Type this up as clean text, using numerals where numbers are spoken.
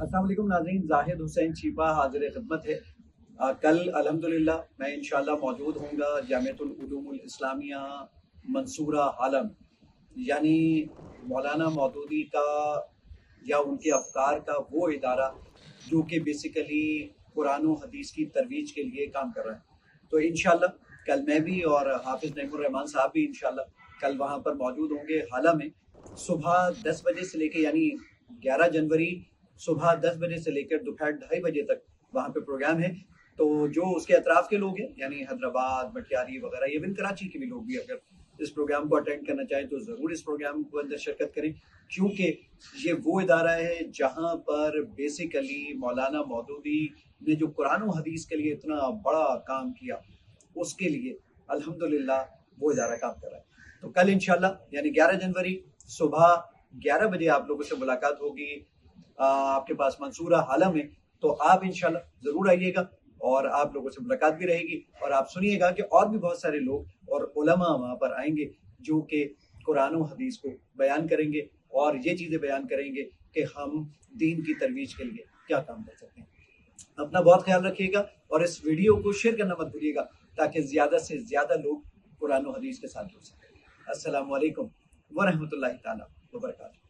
अस्सलाम वालेकुम नाज़रीन, जाहिद हुसैन चीपा हाजिर खिदमत है। कल अल्हम्दुलिल्लाह मैं इंशाल्लाह मौजूद होऊंगा जामिअतुल उलूमुल इस्लामिया मंसूरा हालम, यानी मौलाना मौदूदी का या उनके अफकार का वो इदारा जो कि बेसिकली कुरान और हदीस की तरवीज के लिए काम कर रहा है। तो इंशाल्लाह कल मैं भी और हाफिज़ नईमुर रहमान साहब भी इंशाल्लाह कल वहाँ पर मौजूद होंगे हाला में। सुबह 10 बजे से लेके यानी 11 जनवरी सुबह 10 बजे से लेकर दोपहर 2:30 बजे तक वहाँ पे प्रोग्राम है। तो जो उसके अतराफ के लोग हैं यानी हैदराबाद, मटियारी वगैरह, इवन कराची के भी लोग भी अगर इस प्रोग्राम को अटेंड करना चाहें तो ज़रूर इस प्रोग्राम को अंदर शिरकत करें, क्योंकि ये वो इदारा है जहाँ पर बेसिकली मौलाना मौदूदी ने जो कुरान और हदीस के लिए इतना बड़ा काम किया, उसके लिए अल्हम्दुलिल्लाह वो इदारा काम कर रहा है। तो कल इंशाल्लाह यानी 11 जनवरी सुबह 11 बजे आप लोगों से मुलाकात होगी आपके पास मंसूरा हाला में। तो आप इंशाल्लाह ज़रूर आइएगा और आप लोगों से मुलाकात भी रहेगी और आप सुनिएगा कि और भी बहुत सारे लोग और उलमा वहाँ पर आएंगे जो कि कुरान और हदीस को बयान करेंगे और ये चीज़ें बयान करेंगे कि हम दीन की तरवीज के लिए क्या काम कर सकते हैं। अपना बहुत ख्याल रखिएगा और इस वीडियो को शेयर करना मत भूलिएगा ताकि ज़्यादा से ज़्यादा लोग कुरान और हदीस के साथ जुड़ सकें। अस्सलामु अलैकुम व रहमतुल्लाहि ताला व बरकातहू।